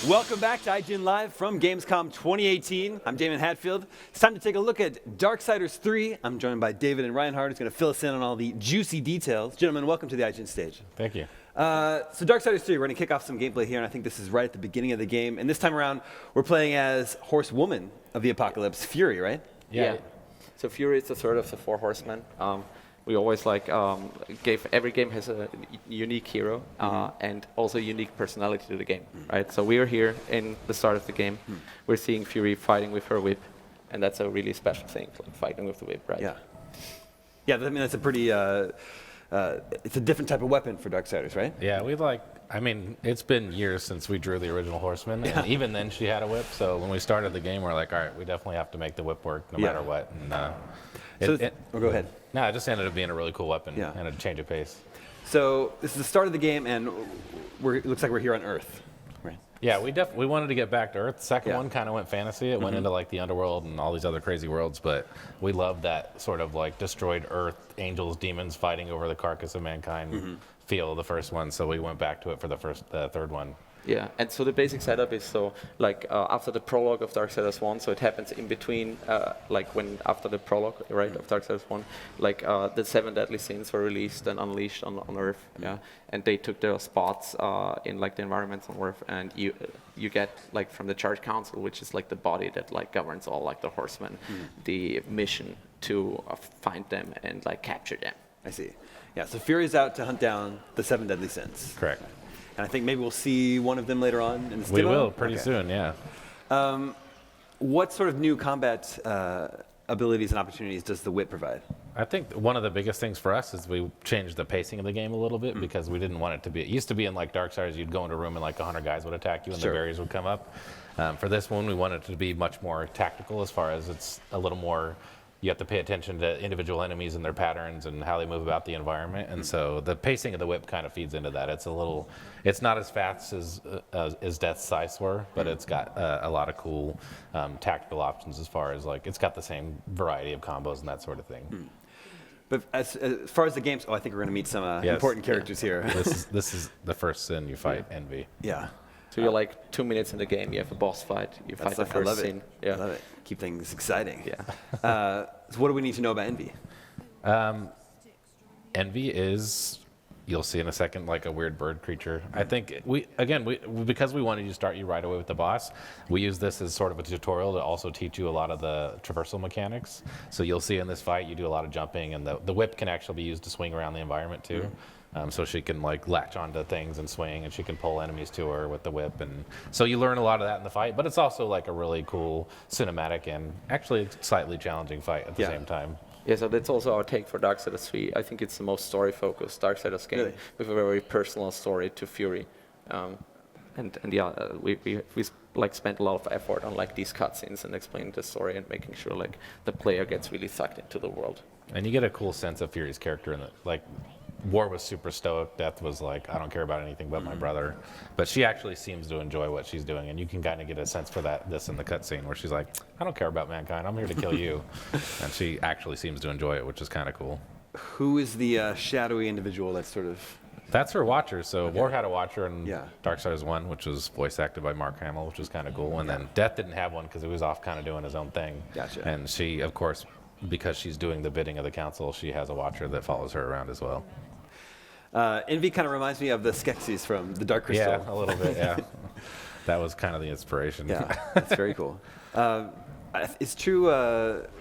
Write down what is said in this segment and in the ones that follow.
Welcome back to IGN Live from Gamescom 2018. I'm Damon Hatfield. It's time to take a look at Darksiders 3. I'm joined by David and Reinhardt, who's going to fill us in on all the juicy details. Gentlemen, welcome to the IGN stage. Thank you. So Darksiders 3, we're going to kick off some gameplay here, and I think this is right at the beginning of the game. And this time around, we're playing as Horsewoman of the Apocalypse, Fury, right? Yeah. So Fury is the third of the four horsemen. We always every game has a unique hero and also unique personality to the game, right? So we are here in the start of the game. We're seeing Fury fighting with her whip, and that's a really special thing, like fighting with the whip, right? Yeah. Yeah, I mean, that's a pretty, it's a different type of weapon for Darksiders, right? Yeah, it's been years since we drew the original Horseman, and even then she had a whip, so when we started the game, we're like, all right, we definitely have to make the whip work no matter what. And, go ahead. No, it just ended up being a really cool weapon and a change of pace. So this is the start of the game, and it looks like we're here on Earth, right? Yeah, we wanted to get back to Earth. The second one kind of went fantasy. It went into like the underworld and all these other crazy worlds, but we loved that sort of like destroyed Earth, angels, demons fighting over the carcass of mankind feel of the first one. So we went back to it for the third one. Yeah, and so the basic setup is after the prologue of Darksiders 1, so it happens in between, after the prologue, right, of Darksiders 1, the 7 deadly sins were released and unleashed on Earth, and they took their spots in the environments on Earth, and you get from the Charge Council, which is the body that governs all the horsemen, the mission to find them and capture them. I see. Yeah, so Fury's out to hunt down the 7 deadly sins. Correct. And I think maybe we'll see one of them later on in this demo. We will pretty soon, yeah. What sort of new combat abilities and opportunities does the whip provide? I think one of the biggest things for us is we changed the pacing of the game a little bit because we didn't want it to be. It used to be in Darksiders, you'd go into a room and 100 guys would attack you and the barriers would come up. For this one, we wanted it to be much more tactical as far as it's a little more. You have to pay attention to individual enemies and their patterns and how they move about the environment. And so the pacing of the whip kind of feeds into that. It's not as fast as Death's Scythes were, but it's got a lot of cool tactical options as far as it's got the same variety of combos and that sort of thing. But as far as the games, I think we're going to meet some important characters here. This is the first sin you fight, Envy. Yeah. So you're 2 minutes in the game, you have a boss fight, you fight the first sin. Yeah. I love it. Keep things exciting. Yeah. So what do we need to know about Envy? Envy is, you'll see in a second, a weird bird creature. I think because we wanted you to start you right away with the boss, we use this as sort of a tutorial to also teach you a lot of the traversal mechanics. So you'll see in this fight, you do a lot of jumping, and the whip can actually be used to swing around the environment too. So she can latch onto things and swing, and she can pull enemies to her with the whip, and so you learn a lot of that in the fight. But it's also a really cool cinematic and actually slightly challenging fight at the same time. Yeah, so that's also our take for Darksiders 3. I think it's the most story-focused Darksiders game with a very personal story to Fury, we spent a lot of effort on these cutscenes and explaining the story and making sure the player gets really sucked into the world. And you get a cool sense of Fury's character in it. War was super stoic. Death was I don't care about anything but my brother. But she actually seems to enjoy what she's doing, and you can kind of get a sense for this in the cutscene where she's like, I don't care about mankind. I'm here to kill you. And she actually seems to enjoy it, which is kind of cool. Who is the shadowy individual that's sort of... That's her watcher. So War had a watcher in Darksiders 1, which was voice acted by Mark Hamill, which was kind of cool. And then Death didn't have one because he was off kind of doing his own thing. Gotcha. And she, of course, because she's doing the bidding of the council, she has a watcher that follows her around as well. Envy kind of reminds me of the Skeksis from the Dark Crystal. Yeah, a little bit, yeah. That was kind of the inspiration. Yeah, that's very cool. It's true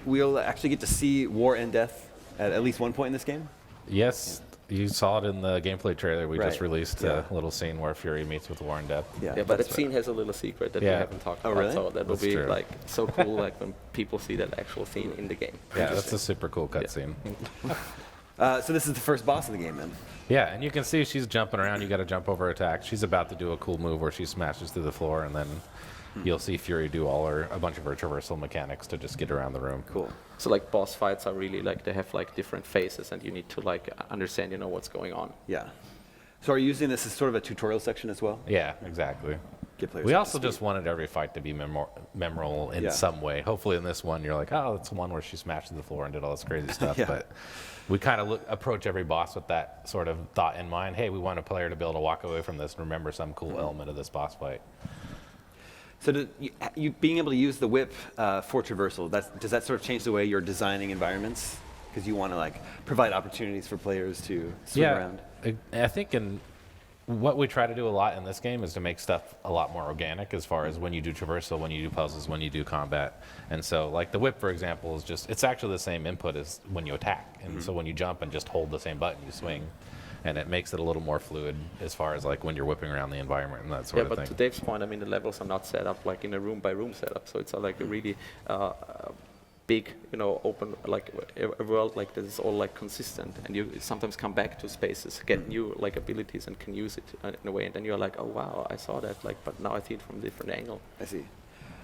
we'll actually get to see War and Death at least one point in this game? Yes, you saw it in the gameplay trailer. We just released a little scene where Fury meets with War and Death. Yeah, but that scene has a little secret that we haven't talked about. Really? So that will be so cool when people see that actual scene in the game. Yeah, that's a super cool cutscene. So this is the first boss of the game then? Yeah, and you can see she's jumping around. You got to jump over attacks. She's about to do a cool move where she smashes through the floor, and then you'll see Fury do a bunch of her traversal mechanics to just get around the room. Cool. So boss fights are really they have different phases, and you need to understand what's going on. Yeah. So are you using this as sort of a tutorial section as well? Yeah, exactly. We also just wanted every fight to be memorable in some way. Hopefully in this one, you're like, oh, it's the one where she smashed the floor and did all this crazy stuff. But we kind of approach every boss with that sort of thought in mind. Hey, we want a player to be able to walk away from this and remember some cool element of this boss fight. So you being able to use the whip for traversal, does that sort of change the way you're designing environments? Because you want to like provide opportunities for players to swim around. I think what we try to do a lot in this game is to make stuff a lot more organic as far as when you do traversal, when you do puzzles, when you do combat. And so like the whip, for example, it's actually the same input as when you attack. And so when you jump and just hold the same button, you swing. And it makes it a little more fluid as far as like when you're whipping around the environment and that sort of thing. Yeah, but to Dave's point, I mean, the levels are not set up like in a room by room setup. So it's like a really big, open, like a world like this is all like consistent, and you sometimes come back to spaces, get new like abilities, and can use it in a way, and then you're like, oh wow, I saw that, like, but now I see it from a different angle. I see.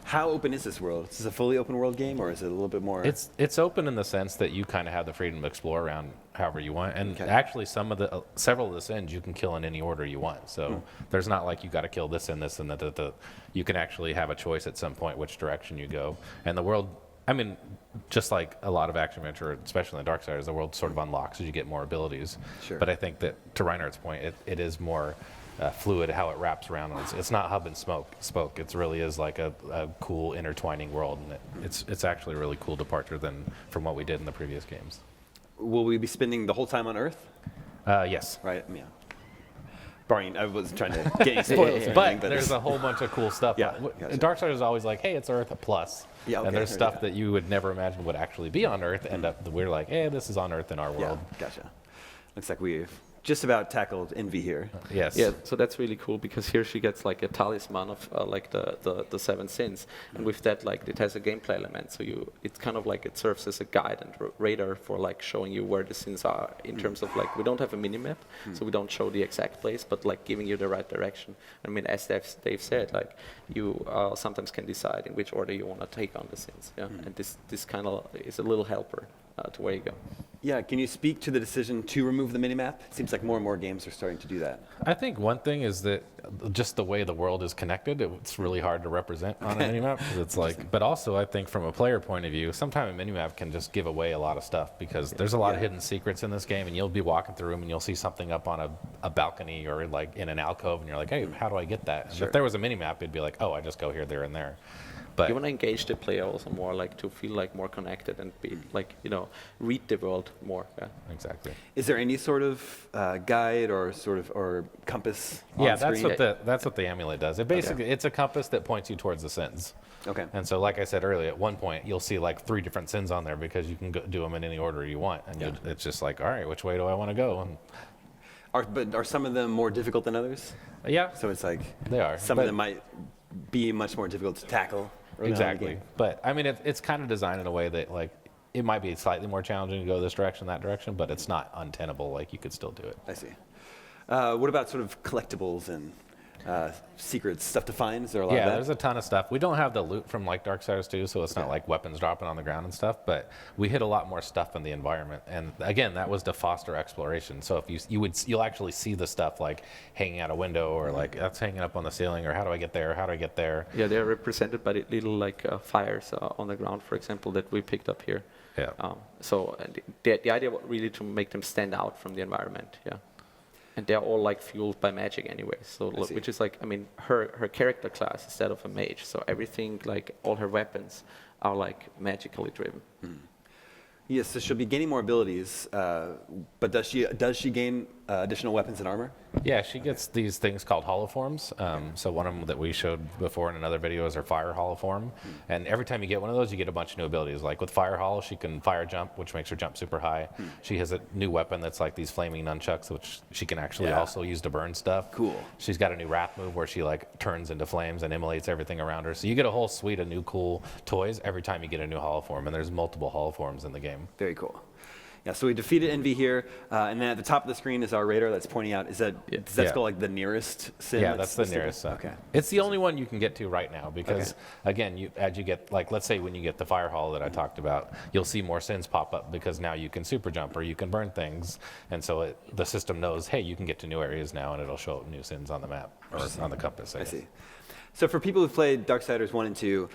How open is this world? Is this a fully open world game, or is it a little bit more? It's open in the sense that you kind of have the freedom to explore around however you want, and actually several of the sins you can kill in any order you want. So there's not like you got to kill this and this and that. You can actually have a choice at some point which direction you go, and the world. I mean, just like a lot of action adventure, especially in Darksiders, the world sort of unlocks as you get more abilities. Sure. But I think that, to Reinhardt's point, it is more fluid how it wraps around. It's not hub and spoke. It really is like a cool intertwining world, and it's actually a really cool departure from what we did in the previous games. Will we be spending the whole time on Earth? Yes. Right. Yeah. Barring, I was trying to get any spoilers. But there's a whole bunch of cool stuff. Yeah, gotcha. Darksiders is always like, hey, it's Earth plus. Yeah, okay, and there's stuff that you would never imagine would actually be on Earth, and we're like, hey, this is on Earth in our world. Yeah, gotcha. Looks like we've just about tackled Envy here. Yes. Yeah, so that's really cool because here she gets like a talisman of like the 7 sins, and with that, like, it has a gameplay element. So it's kind of like it serves as a guide and radar for like showing you where the sins are in terms of like, we don't have a minimap, so we don't show the exact place, but like giving you the right direction. I mean, as Dave said, like, you sometimes can decide in which order you want to take on the sins. Yeah, and this kind of is a little helper to where you go. Yeah, can you speak to the decision to remove the minimap? It seems like more and more games are starting to do that. I think one thing is that just the way the world is connected, it's really hard to represent on a minimap. 'Cause it's like, but also I think from a player point of view, sometimes a minimap can just give away a lot of stuff because there's a lot of hidden secrets in this game, and you'll be walking through them and you'll see something up on a balcony or like in an alcove, and you're like, hey, how do I get that? And if there was a minimap, it'd be like, oh, I just go here, there, and there. But you want to engage the player also more, like to feel like more connected and be like, read the world more. Yeah. Exactly. Is there any sort of guide or or compass on that's screen? that's what the amulet does. It basically it's a compass that points you towards the sins. Okay. And so, like I said earlier, at one point you'll see like 3 different sins on there because you can do them in any order you want, and it's just like, all right, which way do I want to go? And But are some of them more difficult than others? yeah, So it's like they are. Some of them might be much more difficult to tackle. early on in the Exactly. game. But I mean, it's kind of designed in a way that like it might be slightly more challenging to go this direction, that direction, but it's not untenable. Like you could still do it. I see. What about sort of collectibles and secrets, stuff to find? Is there a lot of that? There's a ton of stuff. We don't have the loot from like Darksiders 2, so it's not like weapons dropping on the ground and stuff, but we hit a lot more stuff in the environment. And again, that was to foster exploration. So if you'll actually see the stuff like hanging out a window or like that's hanging up on the ceiling, or how do I get there? How do I get there? Yeah, they're represented by the little like fires on the ground, for example, that we picked up here. Yeah. So the idea was really to make them stand out from the environment. Yeah. And they're all like fueled by magic anyway. So which is like, I mean, her character class instead of a mage. So everything, like all her weapons are like magically driven. Yes, so she'll be gaining more abilities, but does she gain additional weapons and armor? Yeah, she gets these things called holoforms. So one of them that we showed before in another video is her fire holoform. And every time you get one of those, you get a bunch of new abilities. Like with fire holo, she can fire jump, which makes her jump super high. She has a new weapon that's like these flaming nunchucks, which she can actually also use to burn stuff. Cool. She's got a new wrath move where she like turns into flames and immolates everything around her. So you get a whole suite of new cool toys every time you get a new holoform, and there's multiple holoforms in the game. Very cool. Yeah, so we defeated Envy here, and then at the top of the screen is our radar that's pointing out. Does that go like the nearest sin? Yeah, that's the nearest. Okay. It's the only one you can get to right now because, again, as you get, like, let's say when you get the fire hall that I talked about, you'll see more sins pop up because now you can super jump or you can burn things, and so the system knows, hey, you can get to new areas now, and it'll show up new sins on the map or on the compass. I see. So for people who've played Darksiders 1 and 2,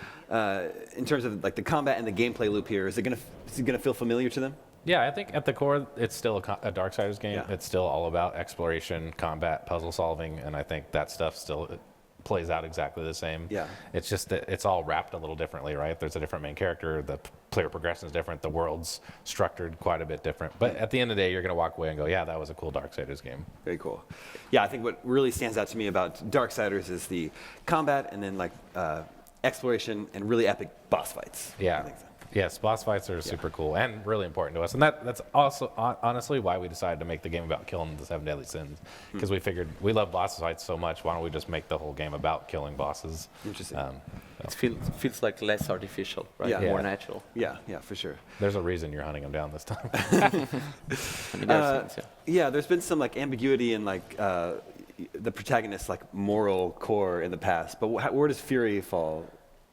in terms of like the combat and the gameplay loop here, is it gonna feel familiar to them? Yeah, I think at the core, it's still a Darksiders game. Yeah. It's still all about exploration, combat, puzzle solving, and I think that stuff still plays out exactly the same. Yeah. It's just that it's all wrapped a little differently, right? There's a different main character, the player progression is different, the world's structured quite a bit different. But at the end of the day, you're going to walk away and go, yeah, that was a cool Darksiders game. Very cool. Yeah, I think what really stands out to me about Darksiders is the combat and then like exploration and really epic boss fights. Yeah. I think so. Yes, boss fights are super cool and really important to us. And that's also honestly why we decided to make the game about killing the 7 deadly sins. Because we figured we love boss fights so much, why don't we just make the whole game about killing bosses? Interesting. It feels like less artificial, right? Yeah. More Yeah. natural. Yeah, for sure. There's a reason you're hunting them down this time. I mean, there's sense, Yeah, there's been some like ambiguity in like the protagonist's like moral core in the past, but where does Fury fall?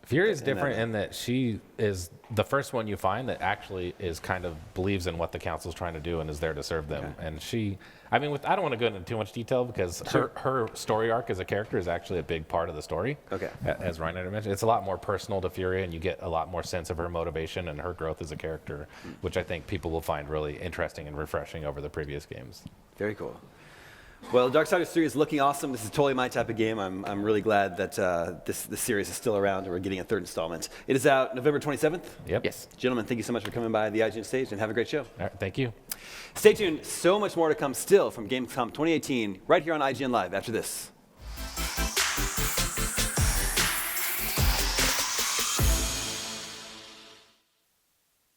Fury is in different that? in that she is the first one you find that actually is kind of believes in what the council's trying to do and is there to serve them. Okay. And she, I mean, I don't want to go into too much detail because her story arc as a character is actually a big part of the story. Okay. As Reinhard mentioned, it's a lot more personal to Fury, and you get a lot more sense of her motivation and her growth as a character, which I think people will find really interesting and refreshing over the previous games. Very cool. Well, Darksiders 3 is looking awesome. This is totally my type of game. I'm really glad that this series is still around and we're getting a third installment. It is out November 27th. Yep. Yes. Gentlemen, thank you so much for coming by the IGN stage and have a great show. All right, thank you. Stay tuned. So much more to come still from Gamescom 2018 right here on IGN Live after this.